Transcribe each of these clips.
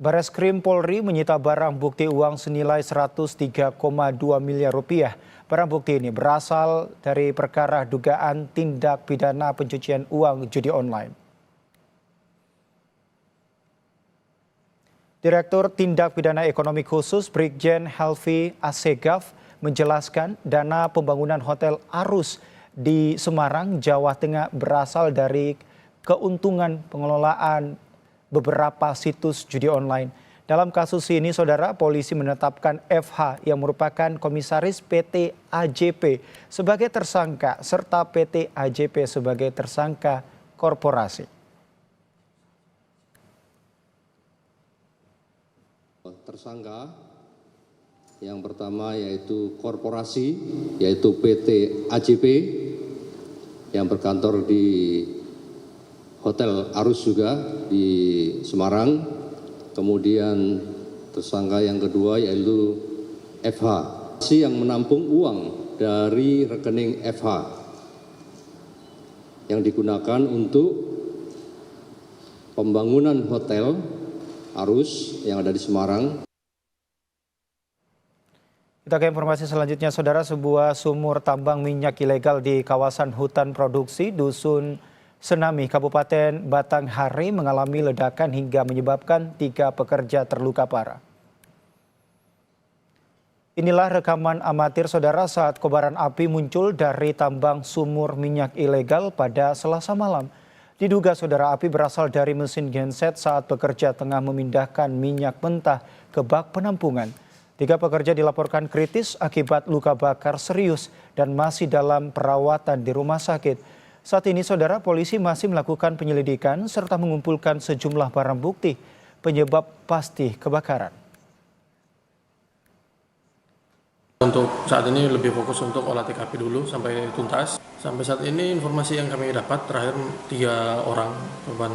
Bareskrim Polri menyita barang bukti uang senilai 103,2 miliar rupiah. Barang bukti ini berasal dari perkara dugaan tindak pidana pencucian uang judi online. Direktur Tindak Pidana Ekonomi Khusus Brigjen Helvi Assegaf menjelaskan dana pembangunan Hotel Arus di Semarang, Jawa Tengah berasal dari keuntungan pengelolaan beberapa situs judi online. Dalam kasus ini, saudara, polisi menetapkan FH yang merupakan komisaris PT AJP sebagai tersangka serta PT AJP sebagai tersangka korporasi. Tersangka yang pertama yaitu korporasi, yaitu PT AJP yang berkantor di Hotel Arus juga di Semarang. Kemudian tersangka yang kedua yaitu FH yang menampung uang dari rekening FH yang digunakan untuk pembangunan Hotel Arus yang ada di Semarang. Kita ke informasi selanjutnya, saudara. Sebuah sumur tambang minyak ilegal di kawasan hutan produksi Dusun Senami, Kabupaten Batanghari mengalami ledakan hingga menyebabkan 3 pekerja terluka parah. Inilah rekaman amatir, saudara, saat kobaran api muncul dari tambang sumur minyak ilegal pada Selasa malam. Diduga, saudara, api berasal dari mesin genset saat pekerja tengah memindahkan minyak mentah ke bak penampungan. 3 pekerja dilaporkan kritis akibat luka bakar serius dan masih dalam perawatan di rumah sakit. Saat ini, saudara, polisi masih melakukan penyelidikan serta mengumpulkan sejumlah barang bukti penyebab pasti kebakaran. Untuk saat ini lebih fokus untuk olah TKP dulu sampai tuntas. Sampai saat ini informasi yang kami dapat terakhir 3 orang korban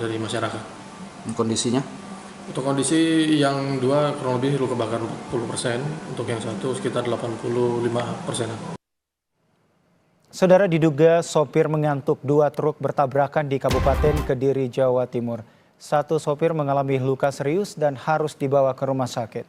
dari masyarakat. Kondisinya? Untuk kondisi yang 2 kurang lebih luka bakar 40%, untuk yang 1 sekitar 85%. Saudara, diduga sopir mengantuk, 2 truk bertabrakan di Kabupaten Kediri, Jawa Timur. 1 sopir mengalami luka serius dan harus dibawa ke rumah sakit.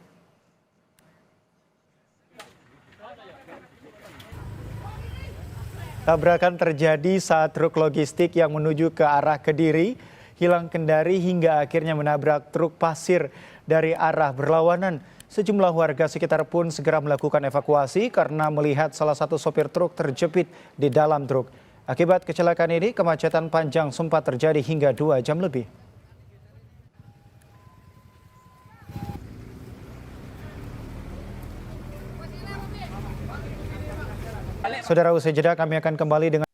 Tabrakan terjadi saat truk logistik yang menuju ke arah Kediri hilang kendali hingga akhirnya menabrak truk pasir dari arah berlawanan. Sejumlah warga sekitar pun segera melakukan evakuasi karena melihat salah satu sopir truk terjepit di dalam truk. Akibat kecelakaan ini, kemacetan panjang sempat terjadi hingga 2 jam lebih. Saudara, usai jeda kami akan kembali dengan...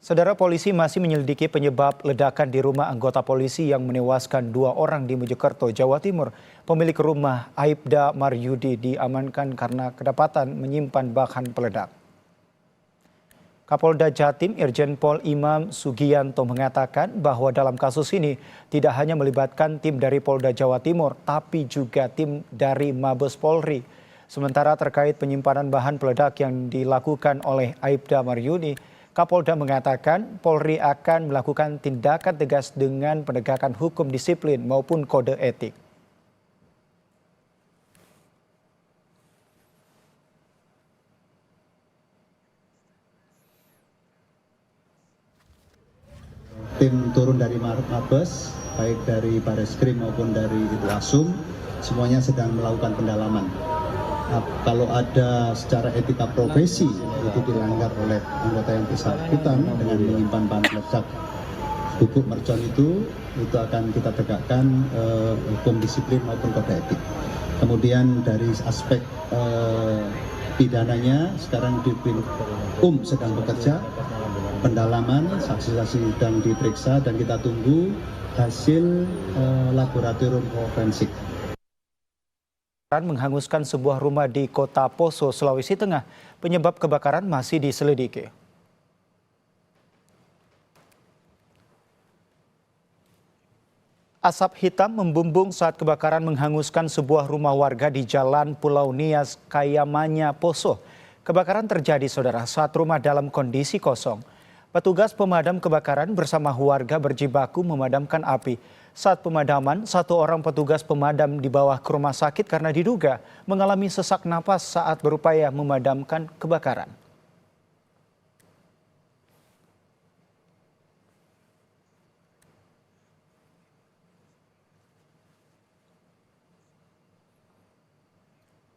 Saudara, polisi masih menyelidiki penyebab ledakan di rumah anggota polisi yang menewaskan 2 orang di Mojokerto, Jawa Timur. Pemilik rumah, Aibda Maryudi, diamankan karena kedapatan menyimpan bahan peledak. Kapolda Jatim Irjen Pol Imam Sugianto mengatakan bahwa dalam kasus ini tidak hanya melibatkan tim dari Polda Jawa Timur, tapi juga tim dari Mabes Polri. Sementara terkait penyimpanan bahan peledak yang dilakukan oleh Aibda Maryudi, Kapolda mengatakan Polri akan melakukan tindakan tegas dengan penegakan hukum disiplin maupun kode etik. Tim turun dari Mabes, baik dari Bareskrim maupun dari Itwasum, semuanya sedang melakukan pendalaman. Kalau ada secara etika profesi itu dilanggar oleh anggota yang bersangkutan dengan menyimpan bahan peledak bubuk mercon itu akan kita tegakkan hukum disiplin maupun kode etik. Kemudian dari aspek pidananya sekarang di sedang bekerja, pendalaman, saksi-saksi sedang diperiksa dan kita tunggu hasil laboratorium forensik. Menghanguskan sebuah rumah di Kota Poso, Sulawesi Tengah. Penyebab kebakaran masih diselidiki. Asap hitam membumbung saat kebakaran menghanguskan sebuah rumah warga di Jalan Pulau Nias, Kayamanya, Poso. Kebakaran terjadi, saudara, saat rumah dalam kondisi kosong. Petugas pemadam kebakaran bersama warga berjibaku memadamkan api. Saat pemadaman, 1 orang petugas pemadam dibawa ke rumah sakit karena diduga mengalami sesak napas saat berupaya memadamkan kebakaran.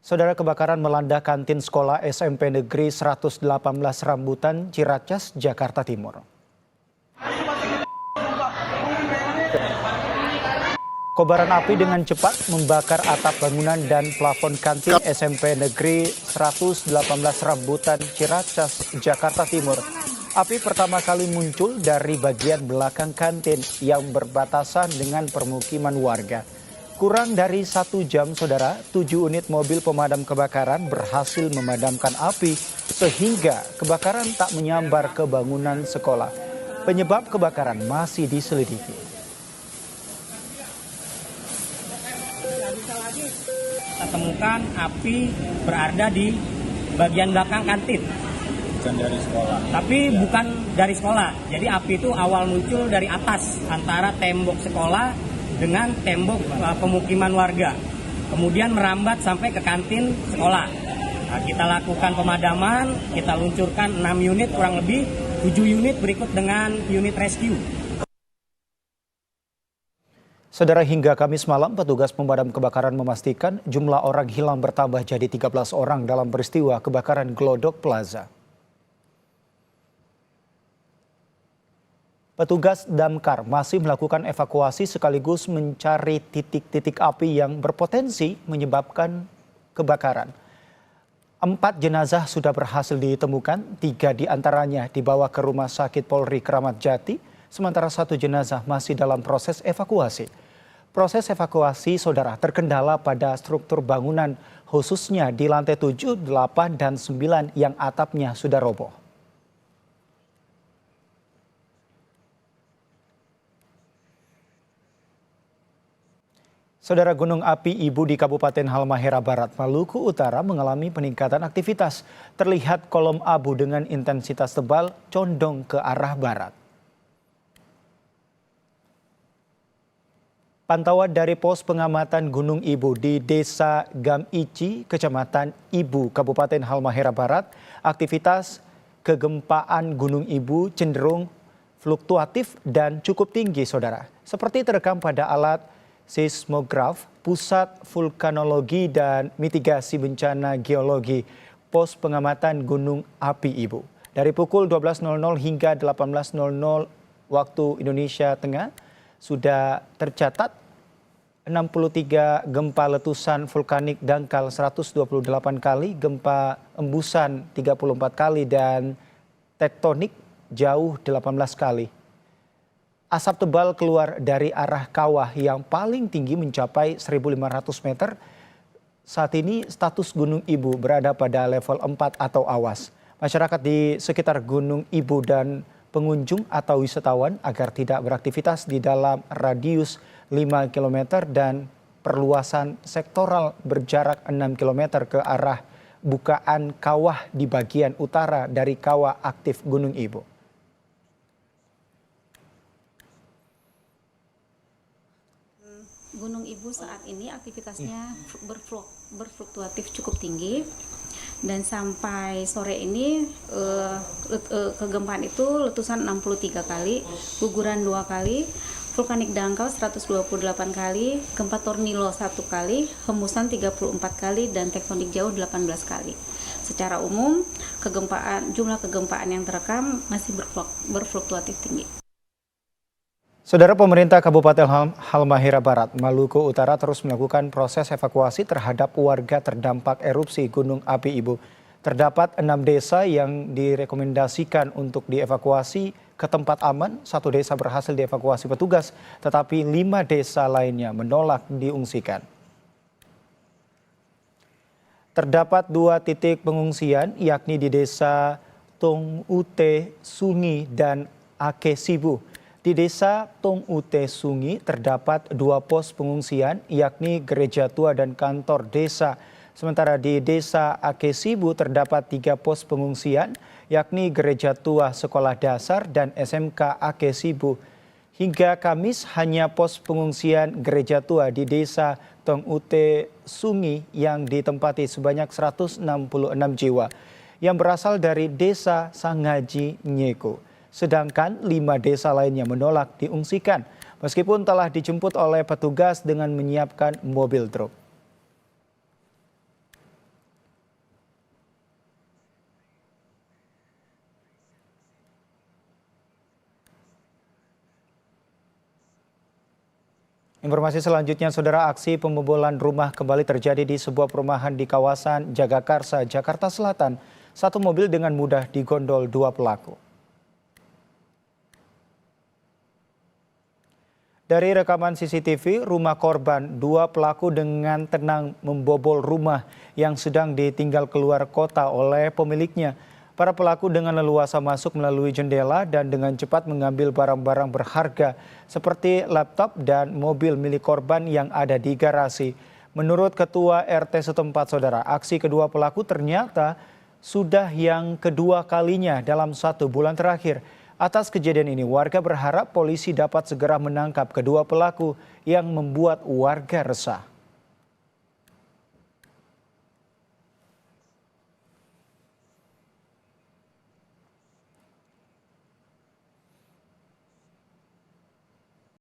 Saudara, kebakaran melanda kantin sekolah SMP Negeri 118 Rambutan, Ciracas, Jakarta Timur. Kobaran api dengan cepat membakar atap bangunan dan plafon kantin SMP Negeri 118 Rambutan, Ciracas, Jakarta Timur. Api pertama kali muncul dari bagian belakang kantin yang berbatasan dengan permukiman warga. Kurang dari 1 jam, saudara, 7 unit mobil pemadam kebakaran berhasil memadamkan api sehingga kebakaran tak menyambar ke bangunan sekolah. Penyebab kebakaran masih diselidiki. Kita temukan api berada di bagian belakang kantin. Bukan dari sekolah. Tapi bukan dari sekolah. Jadi api itu awal muncul dari atas antara tembok sekolah dengan tembok pemukiman warga. Kemudian merambat sampai ke kantin sekolah. Nah, kita lakukan pemadaman, kita luncurkan 6 unit kurang lebih, 7 unit berikut dengan unit rescue. Saudara, hingga Kamis malam, petugas pemadam kebakaran memastikan jumlah orang hilang bertambah jadi 13 orang dalam peristiwa kebakaran Glodok Plaza. Petugas damkar masih melakukan evakuasi sekaligus mencari titik-titik api yang berpotensi menyebabkan kebakaran. 4 jenazah sudah berhasil ditemukan, 3 diantaranya dibawa ke Rumah Sakit Polri Kramat Jati, sementara 1 jenazah masih dalam proses evakuasi. Proses evakuasi, saudara, terkendala pada struktur bangunan, khususnya di lantai 7, 8, dan 9 yang atapnya sudah roboh. Saudara, gunung api Ibu di Kabupaten Halmahera Barat, Maluku Utara mengalami peningkatan aktivitas. Terlihat kolom abu dengan intensitas tebal condong ke arah barat. Pantauan dari pos pengamatan Gunung Ibu di Desa Gamici, Kecamatan Ibu, Kabupaten Halmahera Barat, aktivitas kegempaan Gunung Ibu cenderung fluktuatif dan cukup tinggi, saudara. Seperti terekam pada alat seismograf Pusat Vulkanologi dan Mitigasi Bencana Geologi Pos Pengamatan Gunung Api Ibu. Dari pukul 12.00 hingga 18.00 waktu Indonesia Tengah sudah tercatat 63 gempa letusan vulkanik dangkal 128 kali, gempa embusan 34 kali, dan tektonik jauh 18 kali. Asap tebal keluar dari arah kawah yang paling tinggi mencapai 1.500 meter. Saat ini status Gunung Ibu berada pada level 4 atau awas. Masyarakat di sekitar Gunung Ibu dan pengunjung atau wisatawan agar tidak beraktivitas di dalam radius 5 km dan perluasan sektoral berjarak 6 km ke arah bukaan kawah di bagian utara dari kawah aktif Gunung Ibu. Gunung Ibu saat ini aktivitasnya berfluktuatif cukup tinggi, dan sampai sore ini kegempaan itu letusan 63 kali, guguran 2 kali, vulkanik dangkal 128 kali, gempa tornilo 1 kali, hembusan 34 kali, dan tektonik jauh 18 kali. Secara umum, jumlah kegempaan yang terekam masih berfluktuatif tinggi. Saudara, pemerintah Kabupaten Halmahera Barat, Maluku Utara terus melakukan proses evakuasi terhadap warga terdampak erupsi Gunung Api Ibu. Terdapat 6 desa yang direkomendasikan untuk dievakuasi ke tempat aman. 1 desa berhasil dievakuasi petugas, tetapi 5 desa lainnya menolak diungsikan. Terdapat 2 titik pengungsian, yakni di Desa Tong Ute Sungi dan Akesibu. Di Desa Tong Ute Sungi terdapat 2 pos pengungsian, yakni Gereja Tua dan Kantor Desa. Sementara di Desa Akesibu terdapat 3 pos pengungsian, yakni Gereja Tua, Sekolah Dasar, dan SMK Akesibu. Hingga Kamis hanya pos pengungsian gereja tua di desa Tong Ute Sungi yang ditempati sebanyak 166 jiwa yang berasal dari desa Sangaji Nyeko. Sedangkan 5 desa lainnya menolak diungsikan meskipun telah dijemput oleh petugas dengan menyiapkan mobil truk. Informasi selanjutnya, saudara, aksi pembobolan rumah kembali terjadi di sebuah perumahan di kawasan Jagakarsa, Jakarta Selatan. Satu mobil dengan mudah digondol 2 pelaku. Dari rekaman CCTV, rumah korban, 2 pelaku dengan tenang membobol rumah yang sedang ditinggal keluar kota oleh pemiliknya. Para pelaku dengan leluasa masuk melalui jendela dan dengan cepat mengambil barang-barang berharga seperti laptop dan mobil milik korban yang ada di garasi. Menurut Ketua RT setempat, saudara, aksi kedua pelaku ternyata sudah yang kedua kalinya dalam 1 bulan terakhir. Atas kejadian ini, warga berharap polisi dapat segera menangkap kedua pelaku yang membuat warga resah.